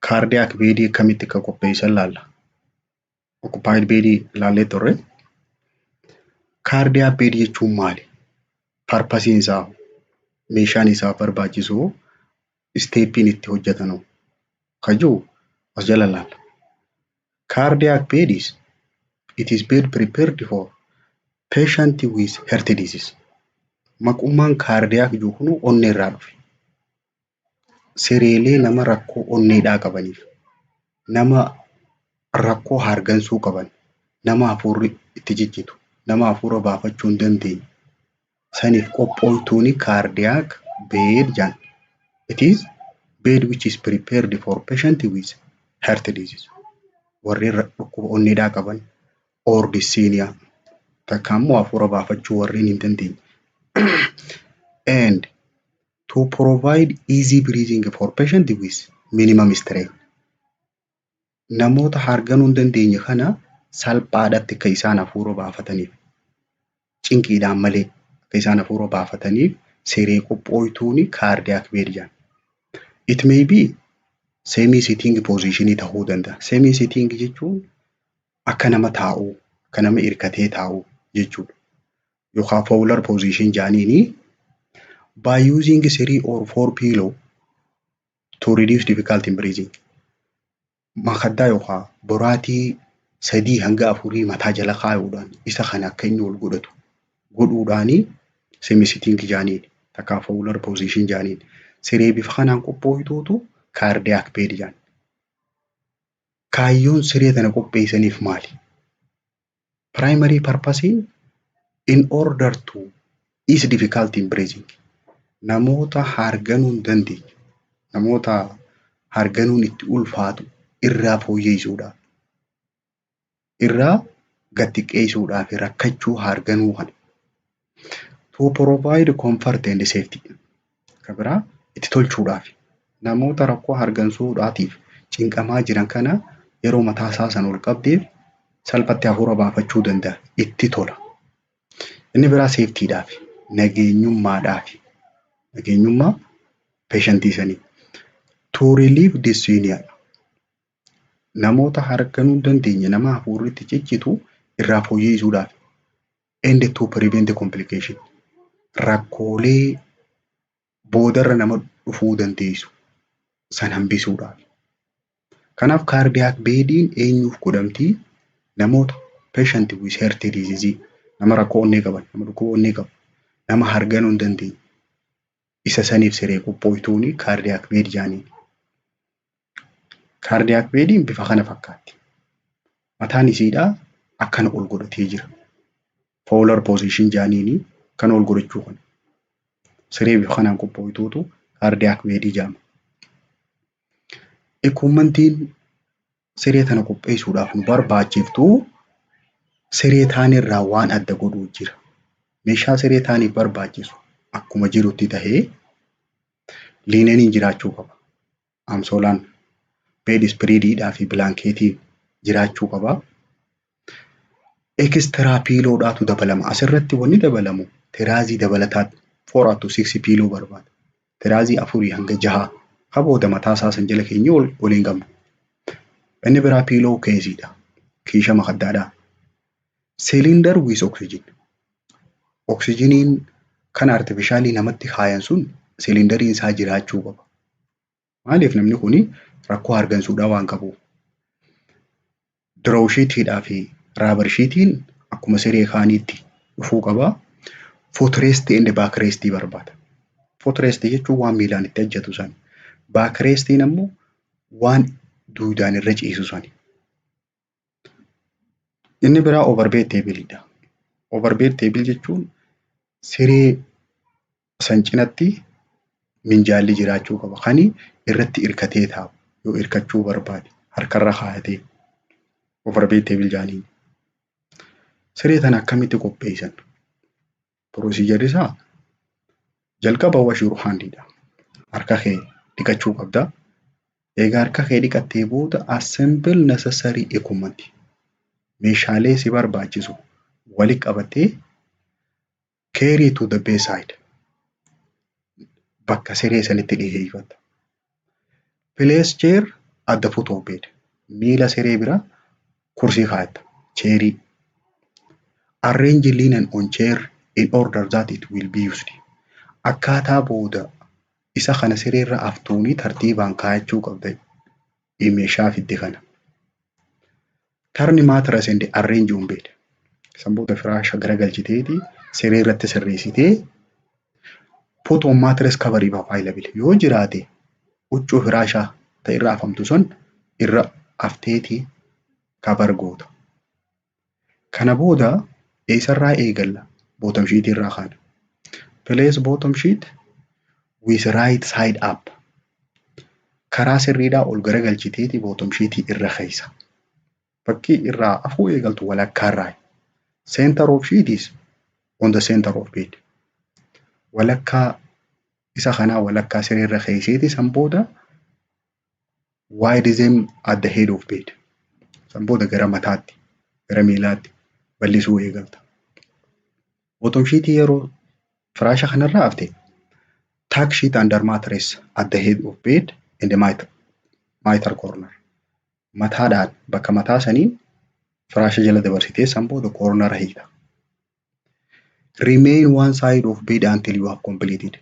Cardiac beedii akkamitti akka qopheessan laalla. Occupied beedii ilaallee turre. Cardiac beedii jechuun maali? Parpasiin isaa, meeshaan isaa barbaachisu, isteeppiin itti hojjetanu kan jiru as jala laalla. Cardiac beediis it is bed prepared for patient with heart disease. Maqummaan cardiac jiru kun onnee irraa dhufe. Sireelee nama rakkoo onneedhaa qabaniif, nama rakkoo hargansuu qaban, nama hafuurri itti jijjitu, nama hafuura baafachuu hin dandeenye saniif qophooytuuni cardiac bed jedhan. It is bed which is prepared for patient with heart disease. Warreen dhukkuba onneedhaa qaban or dyspnea takka immoo hafuura baafachuu warreen hin dandeenye. And to provide easy breathing for patient with minimum strain. Namoota harganuu hin dandeenye kana salphaadhaatti akka isaan hafuura baafataniif, cinqiidhaan malee akka isaan hafuura baafataniif siree qophooytuuni cardiac bed jedhan. It may be semi-sitting position ta'uu danda'a. Semi-sitting jechuun akka nama taa'uu, akka nama hirkatee taa'uu jechuudha. Yookaan fowler position jedhaniini. By using 3 or 4 pillow to reduce difficulty in breathing. Makaddaa yookaan boraatii 3 hanga 4 mataa jala kaayuudhaan isa kana akka inni ol godhatu godhuudhaani semi-sitting jedhaniini. Takka fowler position jedhaniini. Siree bifa kanaan qophooytuutu cardiac bed jedhan. Kaayyoon siree tana qopheessaniif maali? Primary purpose in order to ease difficulty in breathing. Namoota harganuu hin dandeenye, namoota harganuun itti ulfaatu irraa fooyyeessuudhaaf, irraa gad xiqqeessuudhaaf rakkachuu harganuu kana. To provide comfort and safety. Kan biraa itti tolchuudhaaf namoota rakkoo hargansuudhaatiif cinqamaa jiran kana yeroo mataa isaa san ol qabdeef salphatti hafuura baafachuu danda'a. Itti tola. Inni biraa seeftiidhaaf, nageenyummaadhaaf. Nageenyummaa peeshantii sanii. To relieve dyspnea. Namoota harganuu hin dandeenye nama hafuurri itti ciccitu irraa fooyyeessuudhaaf. And to prevent complication. Rakkoolee boodarra nama dhufuu dandeessu san hambisuudhaaf. Kanaaf cardiac bediin eenyuuf godhamtii? Namoota patient with heart disease, nama rakkoo onnee qaban, nama dhukkuba onnee qaban, nama harganuu hin dandeenye. Isa saniif siree qophooytuuni cardiac bed jedhaniini. Cardiac bediin bifa kana fakkaatti. Mataan isiidhaa akkana ol godhatee jira. Fowler position jedhaniini kan ol godhachuu kana. Siree bifa kanaan qophooytuutu cardiac bed jedhama. Equipmentiin siree tana qopheessuudhaaf nu barbaachiftu siree taanirraa waan adda godhuu jira. Meeshaa siree taaniif barbaachisu akkuma jirutti tahee liineniin jiraachuu qaba. Amsoolaan, bed spreediidhaa fi bilaankeetiin jiraachuu qaba. Extra piiloodhaatu dabalama. Asirratti wanni dabalamu tiraazii dabalataa 4 to 6 piiloo barbaada. Tiraazii 4 hanga 6 kabooda mataa isaa san jala keenya waliin qabna. Inni biraa piiloo keesiidha. Kiisha makaddaadhaa. Cylinder with oxygen. Oksijiniin kan artifishaalii namatti kaayan sun silindariin isaa jiraachuu qaba. Maaliif namni kuni rakkoo hargansuudhaa waan qabuuf. Diroowshiitiidhaa fi raabarshiitiin akkuma siree kaaniitti dhufuu qaba. Footrest and baakrestii barbaada. Footrest jechuun waan miilaan itti hojjetu sani. Baakrestiin ammoo waan duudaan irra ciisu sani. Inni biraa overbed teebiliidha. Overbed teebil jechuun siree san cinatti minjaalli jiraachuu qaba. Kani irratti hirkatee taa'u yoo hirkachuu barbaade harkarra kaayatee overbed teebil jedhaniini. Siree tana akkamitti qopheessan? Procedure isaa jalqaba washuu handiidha. Harka kee dhiqachuu qabda. Egaa harka kee dhiqattee booda assemble necessary equipment. Meeshaalee si barbaachisu walitti qabattee carry to the bedside. Bakka siree sanitti dhiyeeffata. Place chair at the foot of bed. Miila siree bira kursii kaa'atta. Cheerii. Arrange linen on chair in order that it will be used. Akkaataa booda isa kana sireerra aftuunii tartiibaan kaa'achuu qabda meeshaa fidde kana. Turn mattress and arrange on bed. San booda firaasha garagalchiteeti sireerratti sirreessitee put on mattress cover if available. Yoo jiraate huccuu firaashaa ta'e irra afamtu sun irra afteetii kabar goota. Kana booda eessarraa eegalla bottom sheet irraa kaana. Place bottom sheet with right side up. Karaa sirriidhaa ol garagalchiteeti bottom sheet irra keessa. Fakkii irraa afuu eegaltu walakkaarraa. Center of sheet is on the center of bed. Walakkaa isa kanaa walakkaa sireerra keesseeti san booda wide them at the head of bed. San booda gara mataatti gara miilaatti bal'isuu eegalta. Bottom sheet yeroo firaasha kanarraa hafte tuck sheet under mattress at the head of bed in the mitral corner. Mataadhaan bakka mataa saniin firaasha jala dabarsitee san booda corner hiita. Remain one side of bed until you have completed.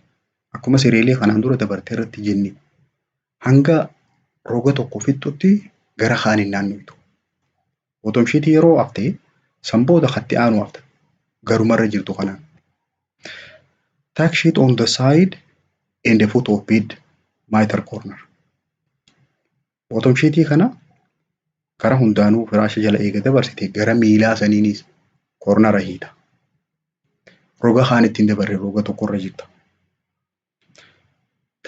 Akkuma sireelee kanaan dura dabartee irratti jenni hanga roga tokko fixxutti gara kaaniin naannoitu. Bottom sheet yeroo hafte san booda katti aanu hafta garumarra jirtu kanaan. Tuck sheet on the side and the foot of bed mitral corner. Bottom sheet kana kara hundaanuu firaasha jala eega dabarsite gara miilaa saniinis corner hiita. Roga kaan ittiin dabarre roga tokkorra jirta.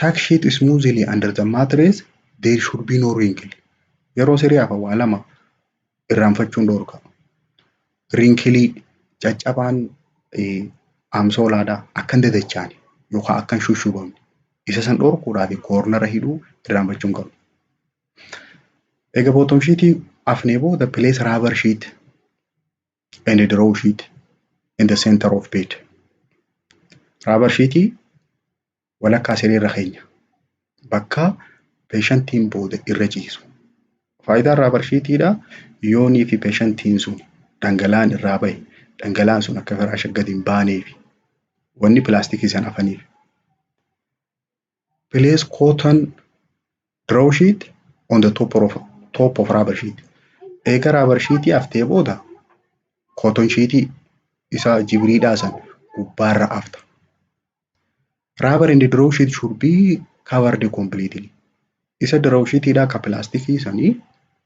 Tuck sheet smoothly under the mattress. There should be no wrinkle. Yeroo siree hafa waa lama irraanfachuun dhorka. Wrinkle caccabaan amsoolaadhaa akkan dadachaane yookaan akkan shushubamne isa san dhorkuudhaaf corner hidhuu irraanfachuun qabu. Egaa bottom sheet afnee booda place rubber sheet and draw sheet in the center of bed. Rubber sheet walakkaa sireerra keenya bakka patientiin booda irra ciisu. Faayidaan rubber sheetiidha yoonii fi patientiin sun dhangala'aan irraa bahe dhangala'aan sun akka firaasha gadi hin baaneefi wanni pilaastikii san afaniif. Place cotton draw sheet on the top of rubber sheet. Eega rubber sheetii aftee booda cotton sheetii isa jibriidhaa san gubbaarra afta. Rubber and the draw sheet should be covered completely. Isa draw sheetiidhaa ka pilaastikii sanii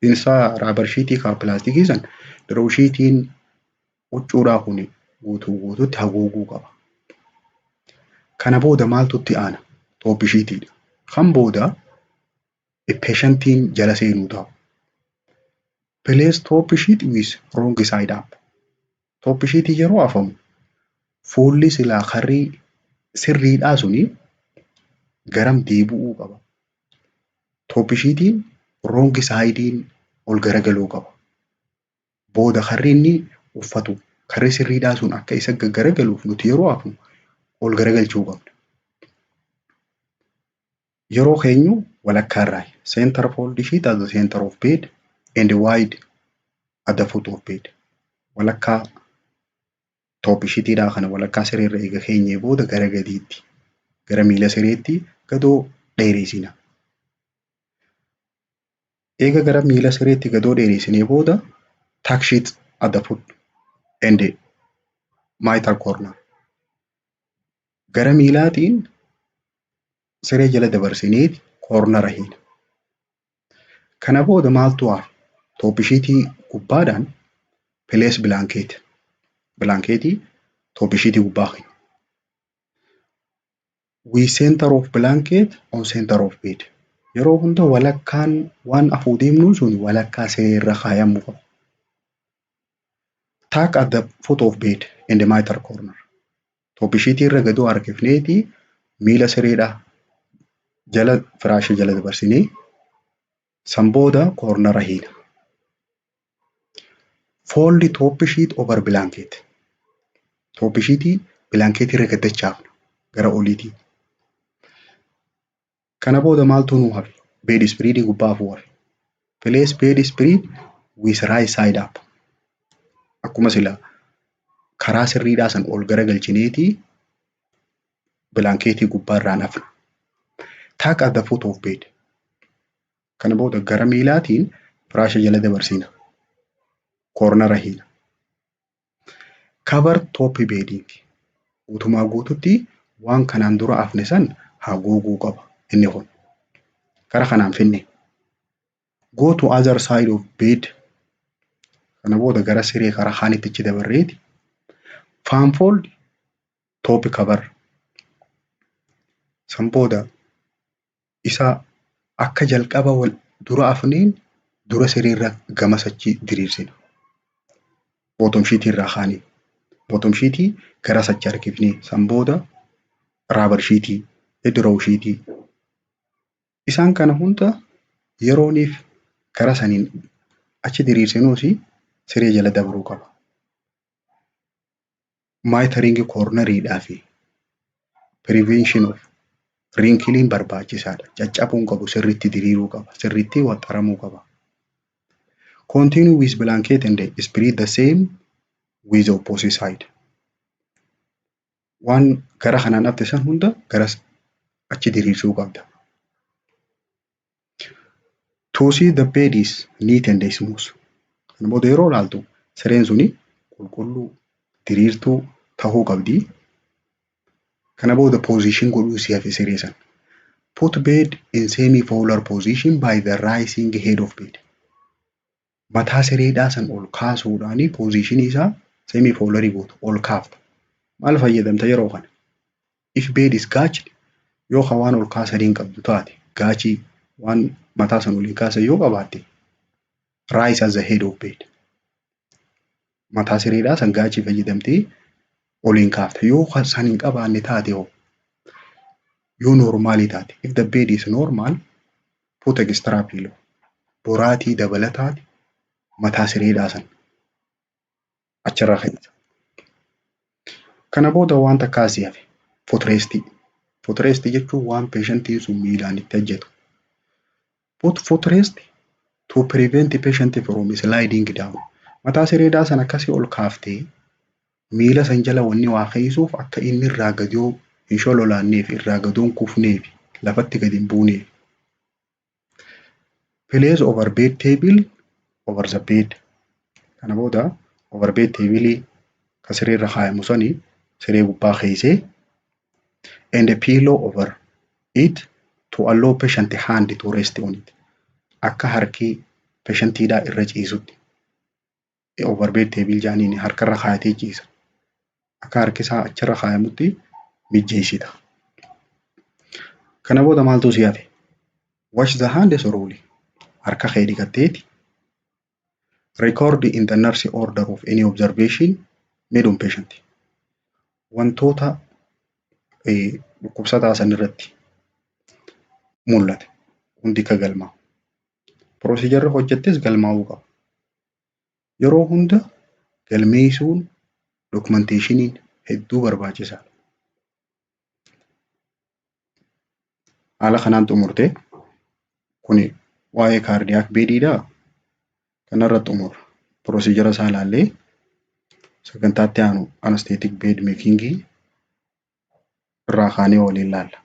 isa rubber sheetii ka pilaastikii san draw sheetiin huccuudhaa kun guutuutti haguuguu qaba. Kana booda maaltu itti aana? Top sheetiidha. Kan booda patientiin jala seenuu ta'a. Place top sheet with wrong side up. Top sheet yeroo afamu fuulli silaa karrii sirriidhaa suni garam deebi'uu qaba. Top sheetiin wrong side'iin ol garagaluu qaba. Booda karri inni uffatu karri sirriidhaa sun akka isa garagaluuf nuti yeroo afnu ol garagalchuu qabna. Yeroo keenyu walakkaarraa center fold sheet at the center of bed and wide at the foot of bed. Walakkaa top sheetiidhaa kana walakkaa sireerra eega keenyee booda gara gadiitti gara miila sireetti gadoo dheereessina. Eega gara miila sireetti gadoo dheeressinee booda tuck sheet at the foot and mitral corner. Gara miilaatiin siree jala dabarsinee corner hiina. Kana booda maaltu hafa? Top sheetii gubbaadhaan place blanket. Blanketii top sheetii gubbaa keenya. We center of blanket on center of bed. Yeroo hunda walakkaan waan afuu deemnu sun walakkaa sireerra kaayamuu qaba. Tuck at the foot of bed in the mitral corner. Top sheetii irra gadoo harkifneeti miila sireedhaa jala firaasha jala dabarsinee san booda corner hiina. Fold top sheet over blanket. Top sheetii blanketii irra gaddachaafna gara oliitii. Kana booda maaltu nuu hafe? Bed spreadii gubbaa afuu hafe. Place bed spread with right side up. Akkuma sila karaa sirriidhaa san ol garagalchineetii bilaankeetii gubbaarraan hafna. Tuck at the foot of bed. Kana booda gara miilaatiin firaasha jala dabarsina. Koornara hiina. Cover top bedding. Guutumaa guututti waan kanaan dura hafne san haguuguu qaba inni kun. Kara kanaan finne. Go to other side of bed. Kana booda gara siree karaa kaanittichi dabarreeti. Fan fold top cover. San booda isa akka jalqaba wal dura hafneen dura sireerra gamasachi diriirsina. Bottom sheet irraa kaanii. Bottom sheet gara sachi harkifnee san booda rubber sheet, draw sheet. Isaan kana hunda yerooniif gara saniin achi diriirsinuusi siree jala dabruu qaba. Mitering corneriidhaa fi prevention of wrinkling barbaachisaadha. Caccabuun qabu sirriitti diriiruu qaba. Sirriitti waxxaramuu qaba. Continue with blanket and spread the same with opposite side. Waan gara kanaan hafte san hunda gara achi diriirsuu qabda. To see the bed is neat and smooth. Kana booda yeroo ilaaltu sireen suni qulqulluu diriirtuu tahuu qabdi. Kana booda position godhuu si hafe siree san. Put bed in semi-polar position by the rising head of bed. Mataa sireedhaa san ol kaasuudhaani positionii isaa semi-polarii gootu ol kaafta. Maal fayyadamta yeroo kana? If bed is gaached yoo waan ol kaasaniin qabdu taate gaachii waan mataa san oliin kaasan yoo qabaatte rise as the head of bed. Mataa sireedhaa san gaachii fayyadamtee oliin kaafta. Yoo san hin qabaanne taate yoo normaalii taate. If the bed is normal, put extra pillow. Boraatii dabalataati mataa sireedhaa san achirra keessa. Kana booda waan takkaa si hafe footrest. Footrest jechuun waan patientiin sun miilaan itti hojjetu. Put footrest to prevent the patient from sliding down. Mataa sireedhaa san akkasii ol kaaftee miila san jala wanni waa keeysuuf akka inni irraa gadoo hin shololaanneef irraa gadoon kufneef lafatti gadi hin buuneef. Place over bed table over the bed. Kana booda over bed table ka sireerra kaayamu sanii siree gubbaa keeysee and a pillow over it to allow patient hand to rest on it. Akka harki patientiidhaa irra ciisutti. Over bed table jaaniin harkarra kaayatee ciisa. Akka harki isaa achirra kaayamutti mijjeessita. Kana booda maaltu si hafe? Wash the hands thoroughly. Harka kee dhiqatteeti. Record in the nurse order of any observation made on patient. Wantoota dhukkubsataa san irratti mul'ate hundi ka galmaa'u. Procedure hojjettes galmaa'uu qaba. Yeroo hunda galmeessuun documentationiin hedduu barbaachisaadha. Haala kanaan xumurtee kuni waa'ee cardiac bediidhaa kanarra xumura. Procedure isaa ilaallee sagantaatti aanu anesthetic bed making irraa kaanee waliin ilaalla.